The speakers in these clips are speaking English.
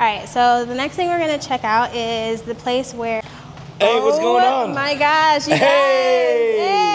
right, so the next thing we're gonna check out is the place where... Hey, what's going on? Oh my gosh, you guys! Hey!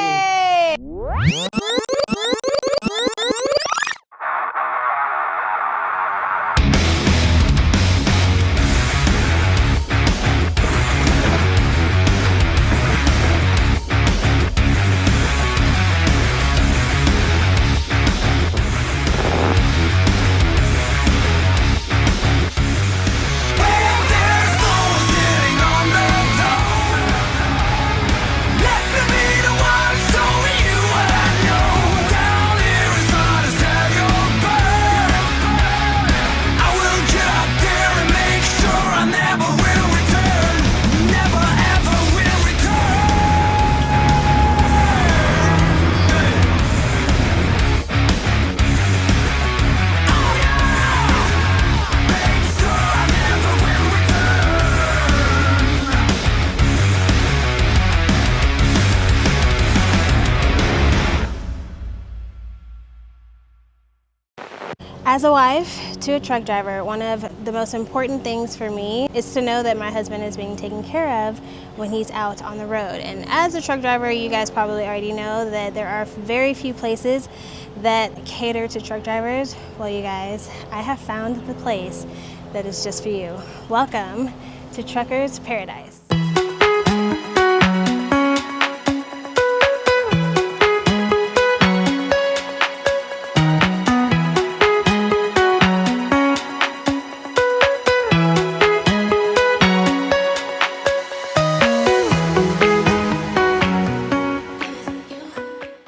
As a wife to a truck driver, one of the most important things for me is to know that my husband is being taken care of when he's out on the road. And as a truck driver, you guys probably already know that there are very few places that cater to truck drivers. Well, you guys, I have found the place that is just for you. Welcome to Trucker's Paradise.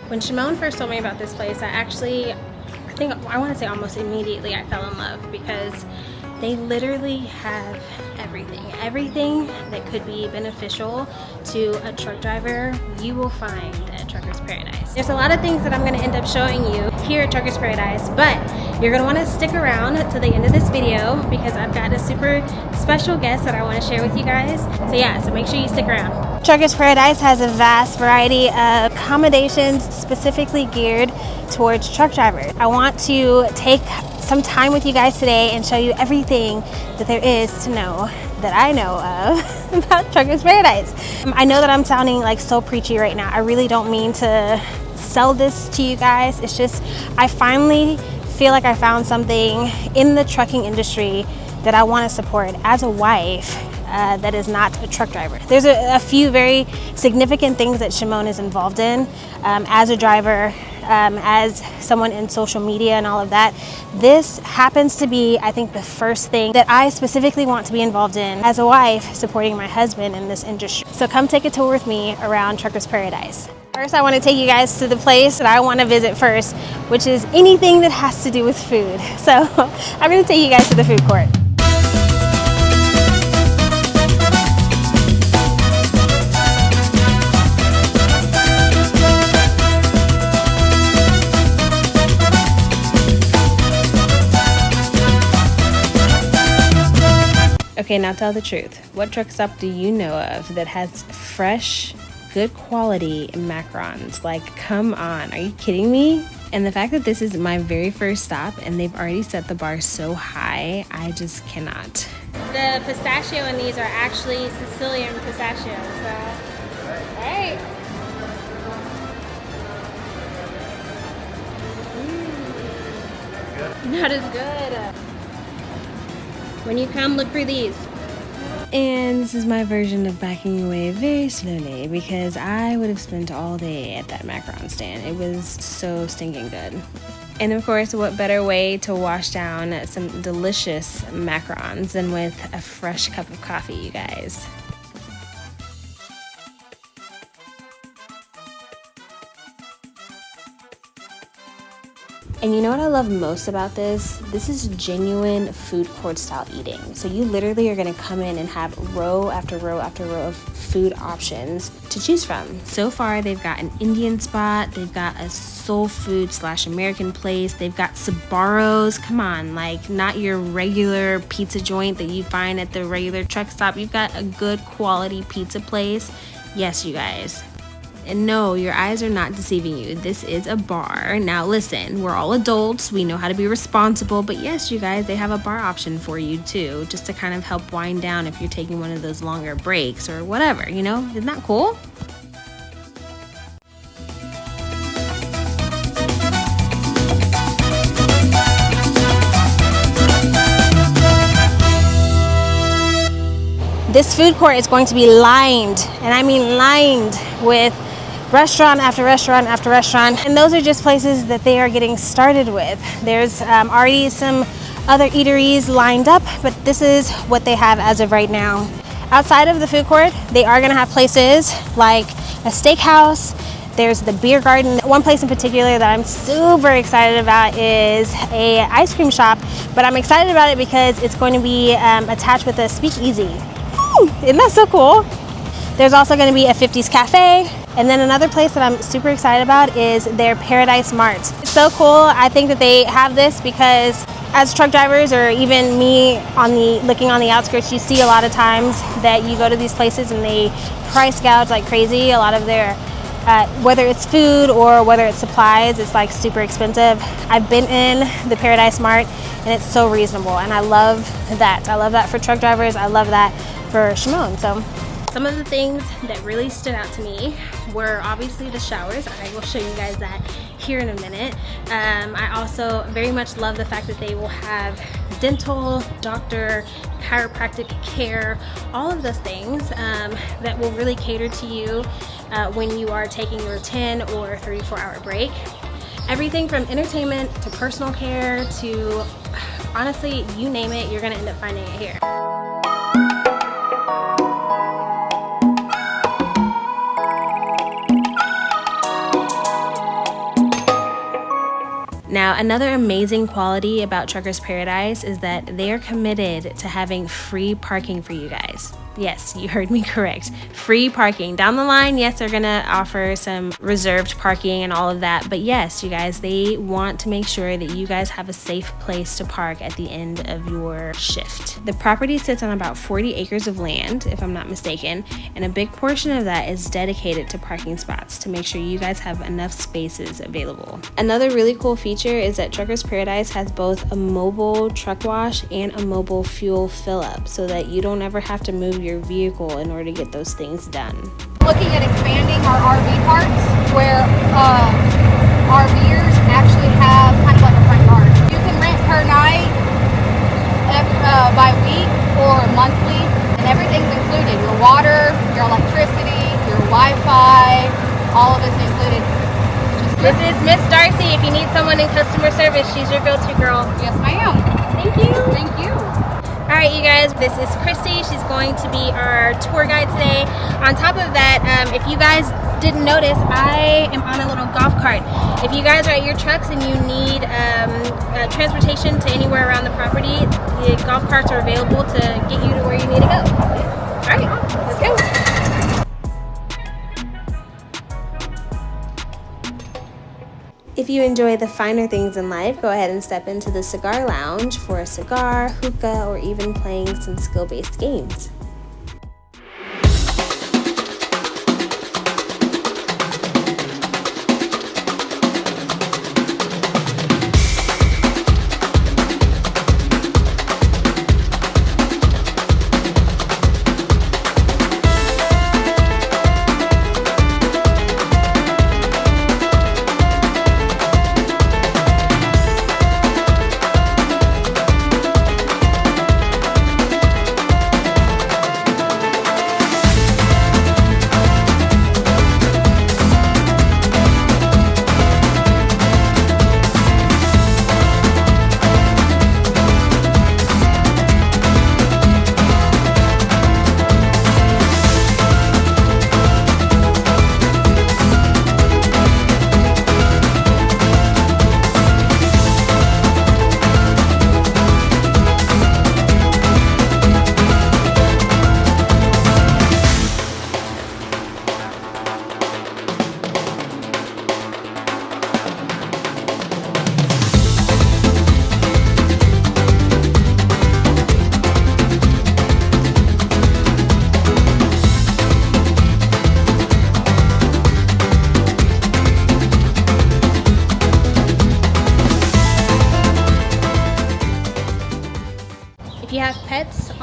When Shimon first told me about this place, I want to say almost immediately I fell in love, because they literally have everything that could be beneficial to a truck driver you will find at Trucker's Paradise. There's a lot of things that I'm going to end up showing you here at Trucker's Paradise, but you're going to want to stick around to the end of this video because I've got a super special guest that I want to share with you guys. So yeah, so make sure you stick around. Trucker's Paradise has a vast variety of accommodations specifically geared towards truck drivers. I want to take some time with you guys today and show you everything that there is to know that I know of about Trucker's Paradise. I know that I'm sounding like so preachy right now. I really don't mean to sell this to you guys. It's just I finally feel like I found something in the trucking industry that I want to support as a wife that is not a truck driver. There's a few very significant things that Shimon is involved in as a driver, as someone in social media and all of that. This happens to be, I think, the first thing that I specifically want to be involved in as a wife supporting my husband in this industry. So come take a tour with me around Trucker's Paradise. First, I want to take you guys to the place that I want to visit first, which is anything that has to do with food. So I'm going to take you guys to the food court. Okay, now tell the truth. What truck stop do you know of that has fresh, good quality macarons? Like, come on, are you kidding me? And the fact that this is my very first stop and they've already set the bar so high, I just cannot. The pistachio in these are actually Sicilian pistachios, so, hey. Not as good. When you come, look for these. And this is my version of backing away very slowly because I would have spent all day at that macaron stand. It was so stinking good. And of course, what better way to wash down some delicious macarons than with a fresh cup of coffee, you guys. And you know what I love most about this? This is genuine food court style eating. So you literally are gonna come in and have row after row after row of food options to choose from. So far, they've got an Indian spot, they've got a soul food / American place, they've got Sbarro's. Come on, like not your regular pizza joint that you find at the regular truck stop. You've got a good quality pizza place. Yes, you guys. And no, your eyes are not deceiving you. This is a bar. Now listen, we're all adults. We know how to be responsible. But yes, you guys, they have a bar option for you too, just to kind of help wind down if you're taking one of those longer breaks or whatever, you know? Isn't that cool? This food court is going to be lined, and I mean lined, with restaurant after restaurant after restaurant. And those are just places that they are getting started with. There's already some other eateries lined up, but this is what they have as of right now. Outside of the food court, they are gonna have places like a steakhouse. There's the beer garden. One place in particular that I'm super excited about is a ice cream shop, but I'm excited about it because it's going to be attached with a speakeasy. Isn't that so cool? There's also going to be a 50s cafe, and then another place that I'm super excited about is their Paradise Mart. It's so cool. I think that they have this because as truck drivers, or even me looking on the outskirts, you see a lot of times that you go to these places and they price gouge like crazy. A lot of their whether it's food or whether it's supplies, it's like super expensive. I've been in the Paradise Mart and it's so reasonable, and I love that. I love that for truck drivers. I love that for Shimon. So some of the things that really stood out to me were obviously the showers. I will show you guys that here in a minute. I also very much love the fact that they will have dental, doctor, chiropractic care, all of those things that will really cater to you when you are taking your 10 or 34-hour break. Everything from entertainment to personal care to, honestly, you name it, you're gonna end up finding it here. Now, another amazing quality about Truckers Paradise is that they are committed to having free parking for you guys. Yes, you heard me correct. Free parking. Down the line, yes, they're gonna offer some reserved parking and all of that, but yes, you guys, they want to make sure that you guys have a safe place to park at the end of your shift. The property sits on about 40 acres of land, if I'm not mistaken, and a big portion of that is dedicated to parking spots to make sure you guys have enough spaces available. Another really cool feature is that Truckers Paradise has both a mobile truck wash and a mobile fuel fill up, so that you don't ever have to move your vehicle in order to get those things done. Looking at expanding our RV parks where RVers actually have kind of like a front yard. You can rent per night, by week or monthly, and everything's included. Your water, your electricity, your Wi-Fi, all of it's included. This is Miss Darcy. If you need someone in customer service, she's your go-to girl. Yes, ma'am. Thank you. Thank you. All right, you guys, this is Christy. She's going to be our tour guide today. On top of that, if you guys didn't notice, I am on a little golf cart. If you guys are at your trucks and you need transportation to anywhere around the property, the golf carts are available to get you to where you need to go. All right, let's go. If you enjoy the finer things in life, go ahead and step into the cigar lounge for a cigar, hookah, or even playing some skill-based games.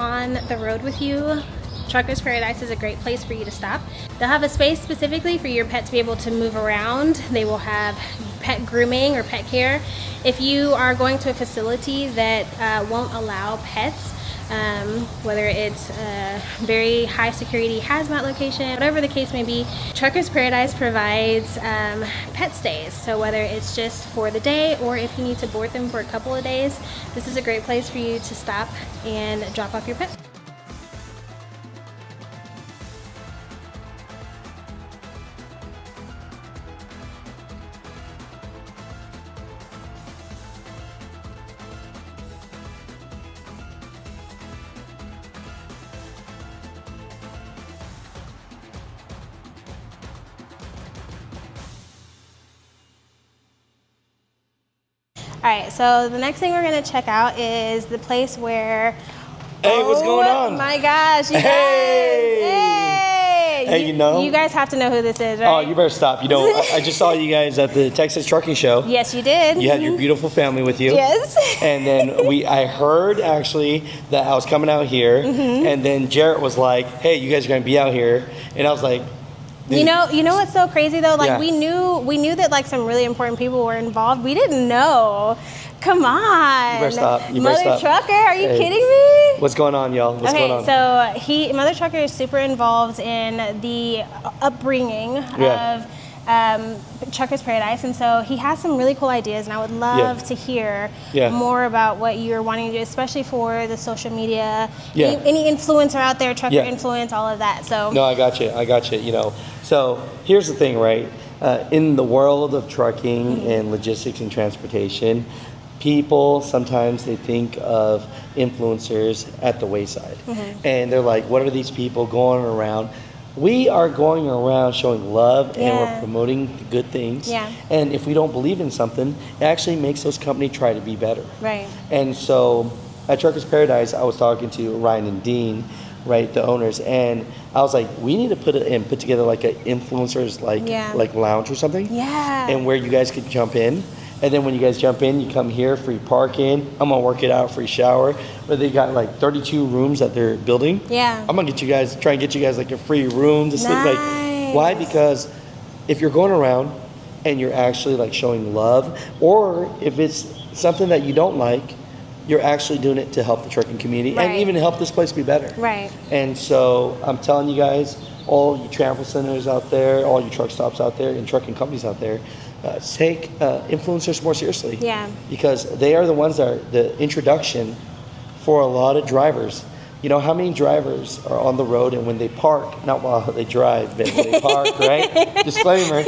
on the road with you, Trucker's Paradise is a great place for you to stop. They'll have a space specifically for your pet to be able to move around. They will have pet grooming or pet care. If you are going to a facility that won't allow pets, whether it's a very high security hazmat location, whatever the case may be, Trucker's Paradise provides pet stays. So whether it's just for the day or if you need to board them for a couple of days, this is a great place for you to stop and drop off your pet. All right, so the next thing we're gonna check out is the place where... Hey, what's going on? Oh my gosh, you guys! Hey! Hey, you know? You guys have to know who this is, right? Oh, you better stop. You know, I just saw you guys at the Texas Trucking Show. Yes, you did. You had your beautiful family with you. Yes. And then I heard actually that I was coming out here, and then Jarrett was like, hey, you guys are gonna be out here. And I was like, dude. You know what's so crazy though? Like Yeah. we knew that like some really important people were involved. We didn't know. Come on. You better stop. You better Mutha stop. Trucker, are you Hey. kidding me? What's going on, y'all? What's going on? Okay, so Mutha Trucker is super involved in the upbringing Yeah. of Trucker's Paradise, and so he has some really cool ideas, and I would love to hear more about what you're wanting to do, especially for the social media, any influencer out there, trucker influence, all of that. So No, I got you. You know, so here's the thing, right? In the world of trucking and logistics and transportation, people sometimes they think of influencers at the wayside, and they're like, what are these people going around? We are going around showing love and we're promoting good things. Yeah. And if we don't believe in something, it actually makes those companies try to be better. Right. And so at Trucker's Paradise, I was talking to Ryan and Dean, right, the owners, and I was like, we need to put together like an influencers like lounge or something. Yeah. And where you guys could jump in. And then when you guys jump in, you come here, free parking. I'm gonna work it out, free shower. But they got like 32 rooms that they're building. Yeah. I'm gonna try and get you guys like a free room to sleep. Like, why? Because if you're going around and you're actually like showing love, or if it's something that you don't like, you're actually doing it to help the trucking community and even help this place be better. Right. And so I'm telling you guys, all you travel centers out there, all you truck stops out there, and trucking companies out there, take influencers more seriously. Yeah. Because they are the ones that are the introduction for a lot of drivers. You know how many drivers are on the road and when they park, not while they drive, but when they park, right? Disclaimer,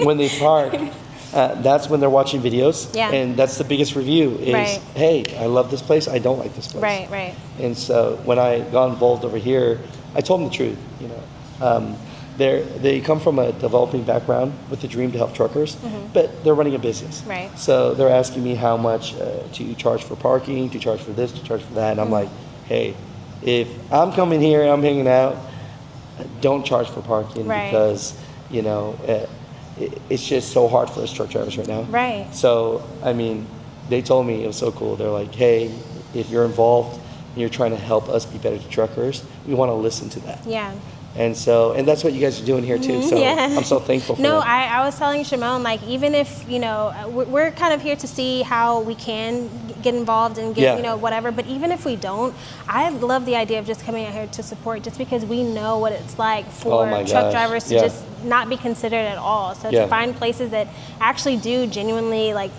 when they park, that's when they're watching videos. Yeah. And that's the biggest review is, hey, I love this place, I don't like this place. Right, right. And so when I got involved over here, I told them the truth, you know. They come from a developing background with the dream to help truckers, but they're running a business. Right. So they're asking me how much to charge for parking, to charge for this, to charge for that. And I'm like, hey, if I'm coming here and I'm hanging out, don't charge for parking because, you know, it's just so hard for us truck drivers right now. Right. So, I mean, they told me it was so cool. They're like, hey, if you're involved and you're trying to help us be better truckers, we want to listen to that. Yeah. And so, and that's what you guys are doing here too. So I'm so thankful for that. I was telling Shimon, like, even if, you know, we're kind of here to see how we can get involved and get, you know, whatever. But even if we don't, I love the idea of just coming out here to support just because we know what it's like for truck drivers to just not be considered at all. So to find places that actually do genuinely, like,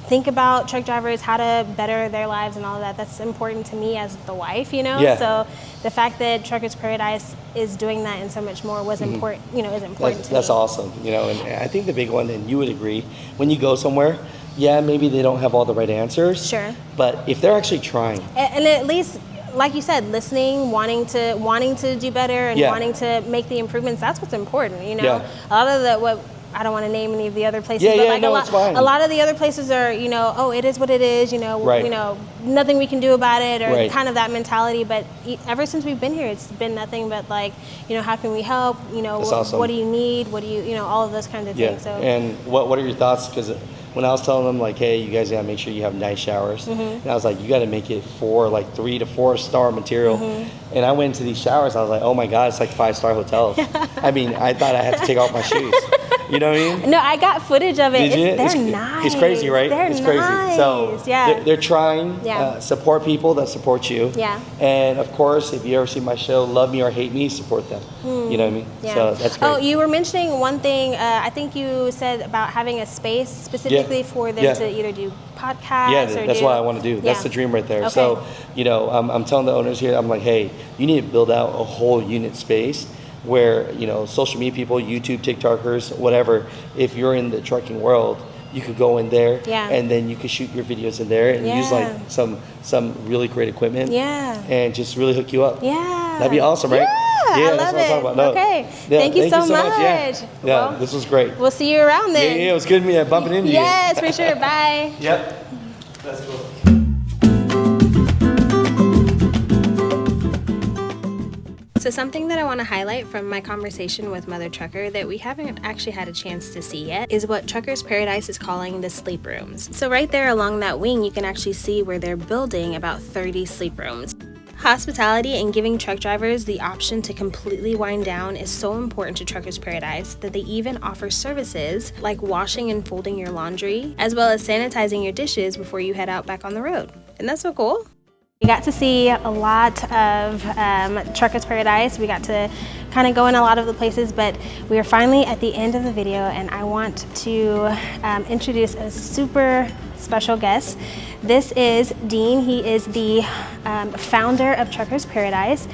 think about truck drivers, how to better their lives and all of that. That's important to me as the wife, you know? So the fact that Trucker's Paradise is doing that and so much more was important, you know, is important to me. That's awesome, you know, and I think the big one, and you would agree, when you go somewhere, maybe they don't have all the right answers. Sure. But if they're actually trying. And at least, like you said, listening, wanting to do better and wanting to make the improvements, that's what's important, you know? A lot of I don't want to name any of the other places, but like a lot of the other places are, you know, oh, it is what it is, you know, you know, nothing we can do about it, or kind of that mentality. But ever since we've been here, it's been nothing but like, you know, how can we help? You know, what do you need? What do you know, all of those kinds of things. So. And what are your thoughts? Because when I was telling them like, hey, you guys gotta make sure you have nice showers, and I was like, you gotta make it 3 to 4 star material. And I went into these showers, I was like, oh my god, it's like 5-star hotels. I mean, I thought I had to take off my shoes. You know what I mean? No, I got footage of it. They're nice. It's crazy, right? They're it's crazy. nice. So they're trying. Yeah. Support people that support you. Yeah. And of course, if you ever see my show, Love Me or Hate Me, support them. You know what I mean? Yeah. So that's great. Oh, you were mentioning one thing. I think you said about having a space specifically for them to either do podcasts. Yeah, that's what I want to do. That's the dream right there. Okay. So, you know, I'm telling the owners here, I'm like, hey, you need to build out a whole unit space where, you know, social media people, YouTube, TikTokers, whatever, if you're in the trucking world, you could go in there and then you could shoot your videos in there and use like some really great equipment and just really hook you up. Yeah. That'd be awesome, right? Yeah, I love it. Talking about. Okay. Yeah, thank you so much. Yeah, well, this was great. We'll see you around then. Yeah, it was good me bumping into you. Yes, for sure. Bye. Yep. That's cool. So something that I want to highlight from my conversation with Mutha Trucker that we haven't actually had a chance to see yet is what Truckers Paradise is calling the sleep rooms. So right there along that wing, you can actually see where they're building about 30 sleep rooms. Hospitality and giving truck drivers the option to completely wind down is so important to Truckers Paradise that they even offer services like washing and folding your laundry, as well as sanitizing your dishes before you head out back on the road. Isn't that so cool? We got to see a lot of Truckers Paradise. We got to kind of go in a lot of the places, but we are finally at the end of the video, and I want to introduce a super special guest. This is Dean. He is the founder of Truckers Paradise.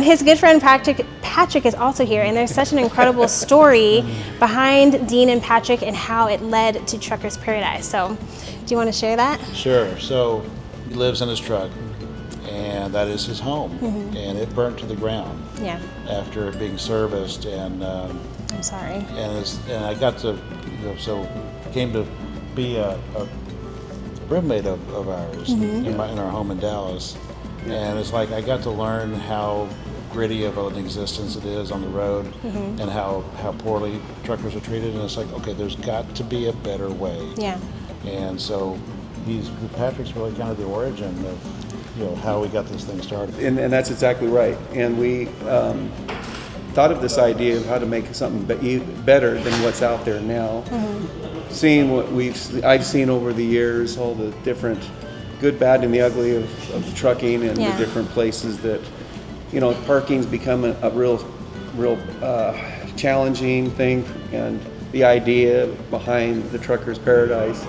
His good friend Patrick is also here, and there's such an incredible story behind Dean and Patrick and how it led to Truckers Paradise. So, do you want to share that? Sure. So, he lives in his truck, and that is his home, and it burnt to the ground after it being serviced. And I'm sorry. And I got to, so came to be a roommate of ours in our home in Dallas, and it's like I got to learn how gritty of an existence it is on the road, and how poorly truckers are treated. And it's like, okay, there's got to be a better way. Yeah. And so Patrick's really kind of the origin of how we got this thing started. And that's exactly right. And we thought of this idea of how to make something better than what's out there now. Seeing what I've seen over the years, all the different good, bad, and the ugly of trucking, and the different places that, parking's become a real challenging thing. And the idea behind the Truckers Paradise,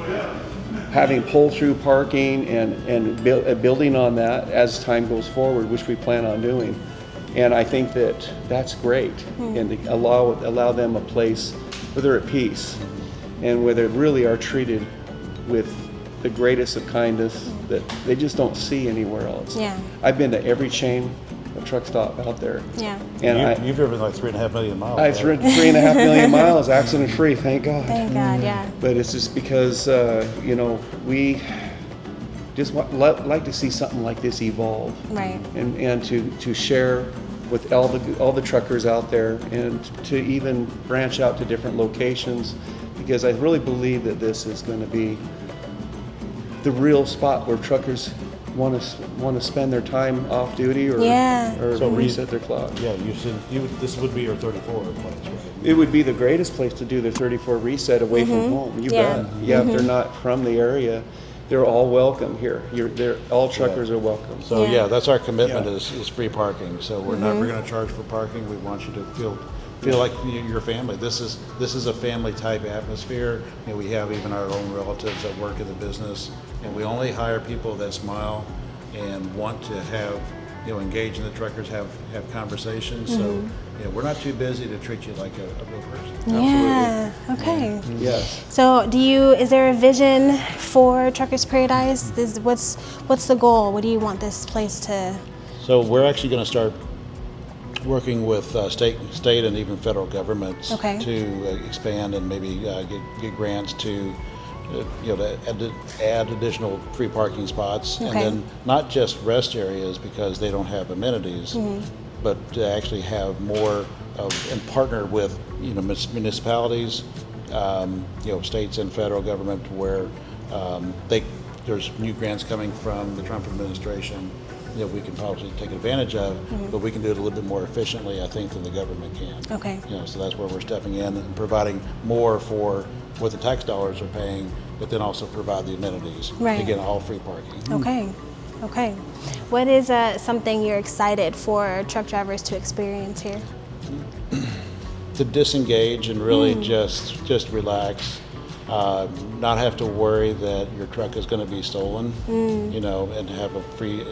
having pull-through parking and building on that as time goes forward, which we plan on doing. And I think that's great, and to allow them a place where they're at peace and where they really are treated with the greatest of kindness that they just don't see anywhere else. Yeah. I've been to every chain of truck stop out there. Yeah. And you've driven like 3.5 million miles. I've driven 3.5 million miles, accident free, thank God. Thank God, yeah. But it's just because we just like to see something like this evolve, right? And to share with all the truckers out there, and to even branch out to different locations, because I really believe that this is going to be the real spot where truckers want to spend their time off duty or reset their clock. Yeah, this would be your 34 place, right? It would be the greatest place to do the 34 reset away from home. You bet. Yeah, if they're not from the area, they're all welcome here. All truckers are welcome. So that's our commitment is free parking. So we're never going to charge for parking. We want you to feel like your family. This is a family type atmosphere. We have even our own relatives that work in the business, and we only hire people that smile and want to have engage in the truckers, have conversations. So we're not too busy to treat you like a real person. Yeah. Okay. Yes. So is there a vision for Truckers Paradise? What's the goal? What do you want this place to? So we're actually going to start working with state and even federal governments to expand and maybe get grants to add additional free parking spots, and then not just rest areas because they don't have amenities, but to actually have more of, and partner with municipalities states and federal government where there's new grants coming from the Trump administration that we can probably take advantage of, but we can do it a little bit more efficiently, I think, than the government can. Okay. So that's where we're stepping in and providing more for what the tax dollars are paying, but then also provide the amenities. Right. Again, all free parking. Okay. What is something you're excited for truck drivers to experience here? To disengage and really just relax. Not have to worry that your truck is going to be stolen, and have a free,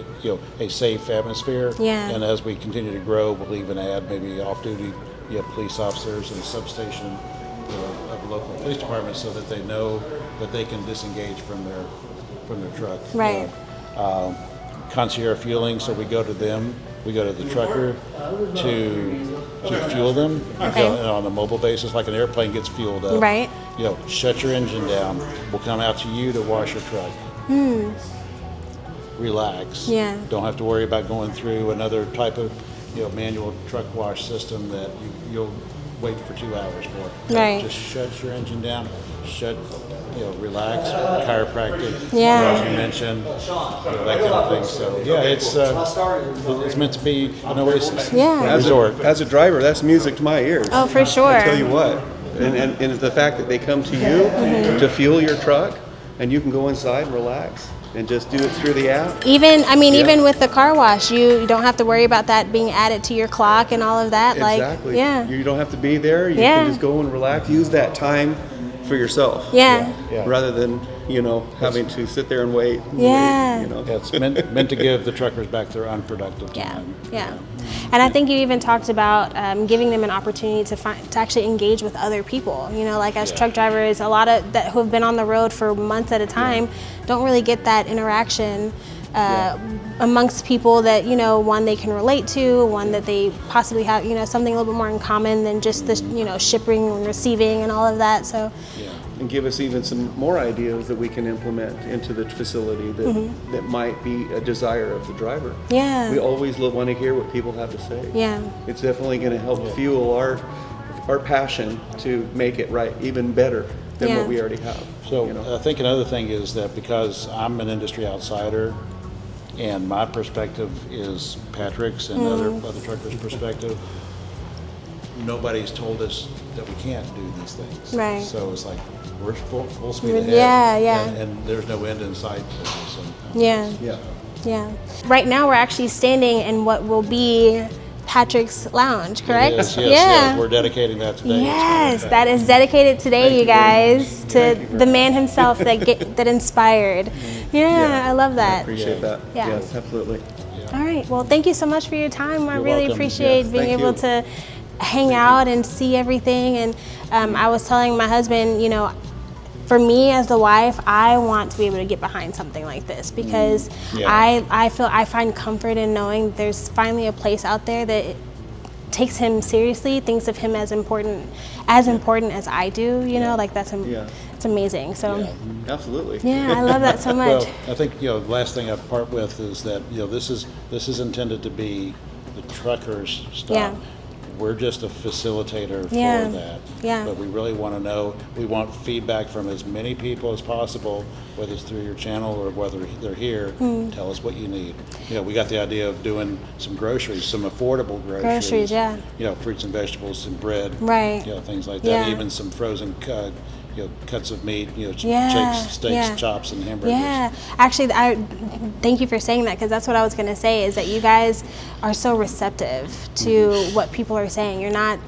a safe atmosphere. Yeah. And as we continue to grow, we'll even add maybe off-duty, police officers and substation, of the local police department, so that they know that they can disengage from their truck. Right. Concierge fueling, so we go to them. We go to the trucker to fuel them on a mobile basis, like an airplane gets fueled up. Right. Shut your engine down. We'll come out to you to wash your truck. Relax. Yeah. Don't have to worry about going through another type of manual truck wash system that you'll wait for 2 hours for. Right. Just shut your engine down. Relax. Chiropractic. Yeah. As you mentioned, that kind of thing. So it's meant to be an oasis. Yeah. Resort. As a driver, that's music to my ears. Oh, for sure. I tell you what, and the fact that they come to you to fuel your truck, and you can go inside and relax and just do it through the app. Even with the car wash, you don't have to worry about that being added to your clock and all of that. Exactly. You don't have to be there. You can just go and relax. Use that time for yourself. Yeah. Rather than having to sit there and wait. It's meant to give the truckers back their unproductive time. Yeah. And I think you even talked about giving them an opportunity to actually engage with other people. As truck drivers, a lot of that who have been on the road for months at a time don't really get that interaction amongst people that one they can relate to, one that they possibly have something a little bit more in common than just the shipping and receiving and all of that. So. And give us even some more ideas that we can implement into the facility that might be a desire of the driver. Yeah. We always want to hear what people have to say. Yeah. It's definitely going to help fuel our passion to make it right even better than what we already have. So I think another thing is that because I'm an industry outsider, and my perspective is Patrick's and other truckers' perspective, nobody's told us that we can't do these things. Right. So it's like we're full speed ahead. Yeah. And there's no end in sight for this. Yeah. Right now we're actually standing in what will be Patrick's Lounge, correct? It is, yes. We're dedicating that today. Yes, that is dedicated today, you guys, to the man himself that inspired. I love that. I appreciate that. Yeah. Yes, absolutely. All right. Well, thank you so much for your time. I You're really welcome. appreciate being Thank able you. to hang out and see everything. And I was telling my husband, for me as the wife, I want to be able to get behind something like this because I find comfort in knowing there's finally a place out there that takes him seriously, thinks of him as important as I do. It's amazing. So Absolutely. I love that so much. Well, I think the last thing I'd part with is that this is intended to be the truckers' stop. Yeah. We're just a facilitator for Yeah. that. Yeah. But we really want to know. We want feedback from as many people as possible, whether it's through your channel or whether they're here. Tell us what you need. We got the idea of doing some groceries, some affordable groceries. Fruits and vegetables, some bread. Right. Things like that. Yeah. Even some frozen cuts of meat, steaks, chops, and hamburgers. Yeah, actually, I thank you for saying that because that's what I was going to say is that you guys are so receptive to what people are saying. You're not,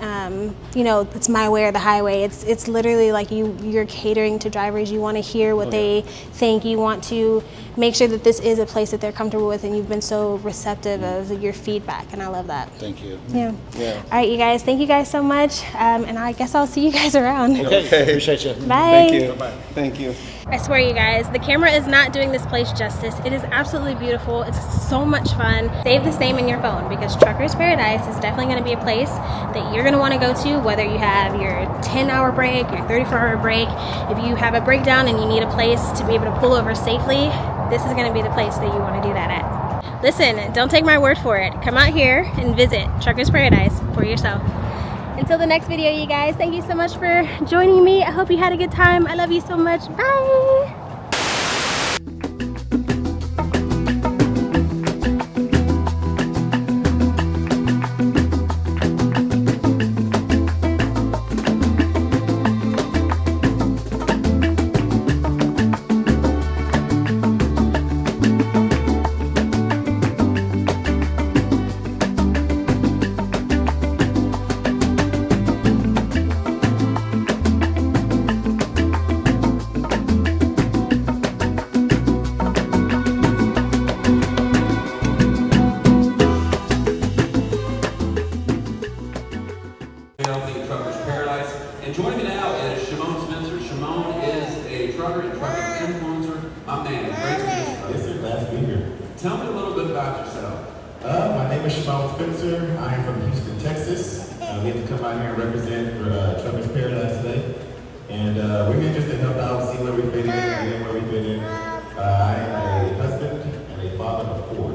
it's my way or the highway. It's literally like you're catering to drivers. You want to hear what they think. You want to make sure that this is a place that they're comfortable with, and you've been so receptive of your feedback, and I love that. Thank you. Yeah. All right, you guys. Thank you guys so much, and I guess I'll see you guys around. Okay. Appreciate you. Bye. Thank you. Thank you. I swear, you guys, the camera is not doing this place justice. It is absolutely beautiful. It's so much fun. Save this name in your phone because Trucker's Paradise is definitely going to be a place that you're going to want to go to, whether you have your 10-hour break, your 34-hour break. If you have a breakdown and you need a place to be able to pull over safely, this is going to be the place that you want to do that at. Listen, don't take my word for it. Come out here and visit Trucker's Paradise for yourself. Until the next video, you guys, thank you so much for joining me. I hope you had a good time. I love you so much. Bye. Trucker's Paradise. And joining me now is Shimon Spencer. Shimon is a trucker and trucking influencer. My man, great to meet you. Yes, sir. Glad to be here. Tell me a little bit about yourself. My name is Shimon Spencer. I am from Houston, Texas. We had to come out here and represent for Trucker's Paradise today. And we're here just to help out, see where we fit in, and where we fit in. I am a husband and a father of 4.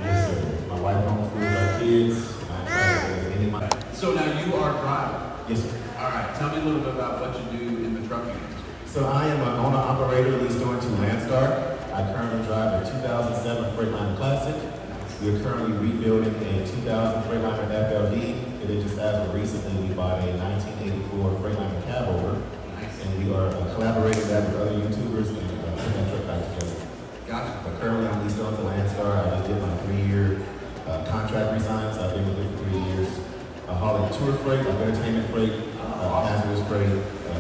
Yes, sir. My wife homeschools our kids. I try to raise any money. So now you are a driver. Yes, sir. All right, tell me a little bit about what you do in the trucking industry. So I am an owner-operator leased on to Landstar. I currently drive a 2007 Freightliner Classic. We are currently rebuilding a 2000 Freightliner FLD. And then just as of recently, we bought a 1984 Freightliner cab over. And we are collaborating that with other YouTubers and putting that truck back together. Gotcha. But currently I'm leased on to Landstar. I just did my 3-year contract resign, so I've been with them for 3 years. Hauling tour freight, entertainment freight, hazardous freight.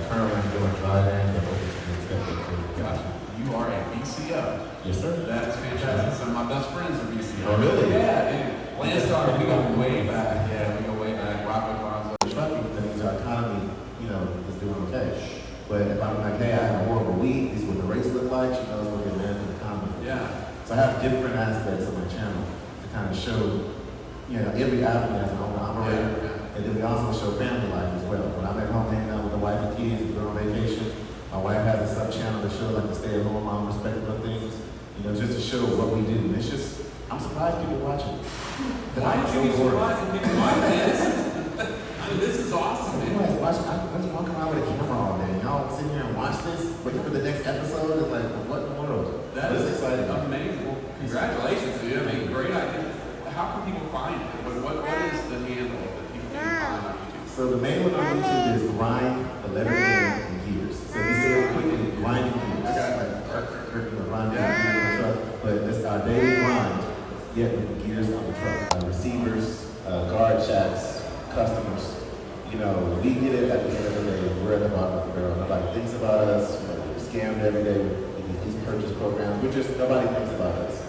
Currently I'm doing dry vans and open to inspecting freight. Gotcha. You are a BCO. Yes, sir. That's fantastic. Some of my best friends are BCO. Oh, really? Yeah, dude. Landstar, we go way back. Yeah, we go way back. Rockwood Bonzo. Trucking, that means our economy, is doing okay. But if I'm like, hey, I had a horrible week, this is what the race look like, she knows what the American economy is. Yeah. So I have different aspects of my channel to kind of show, every avenue as an owner operator. Yeah. And then we also show family life as well. When I'm at home hanging out with the wife and kids, we're on vacation, my wife has a sub-channel that shows like the stay-at-home mom perspective of things, just to show what we do. And it's just, I'm surprised people watch it. Why don't you be surprised when people watch this? I mean, this is awesome, man. I just walk around with a camera all day. Y'all sit here and watch this, waiting for the next episode. It's like, what in the world? That But is it's exciting. amazing. Well, congratulations to you. I mean, great idea. How can people find it? What is the handle that people can find on YouTube? So the main one on YouTube is grind the letter N in gears. So we say it quickly, grinding gears. Grinding gears on the truck. But it's our daily grind, yet with the gears on the truck. Receivers, guard chats, customers. We get it at the end of the day. We're at the bottom of the barrel. Nobody thinks about us. We're scammed every day with these purchase programs. Nobody thinks about us.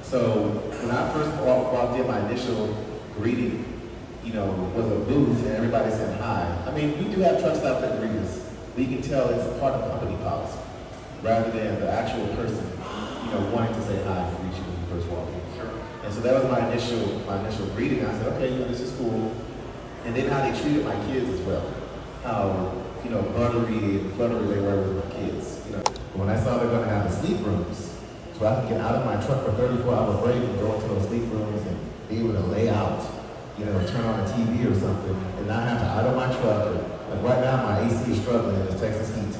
So when I first walked in, my initial greeting, was a booth and everybody said hi. I mean, we do have truck stops that greet us. We can tell it's a part of company policy, rather than the actual person, wanting to say hi and greet you when you first walk in. Sure. And so that was my initial greeting. I said, okay, this is cool. And then how they treated my kids as well. How, buttery and fluttery they were with my kids. When I saw they're gonna have the sleep rooms, so I could get out of my truck for 34-hour break and go into those sleep rooms and be able to lay out, turn on a TV or something, and not have to idle my truck. Like right now, my AC is struggling in this Texas heat.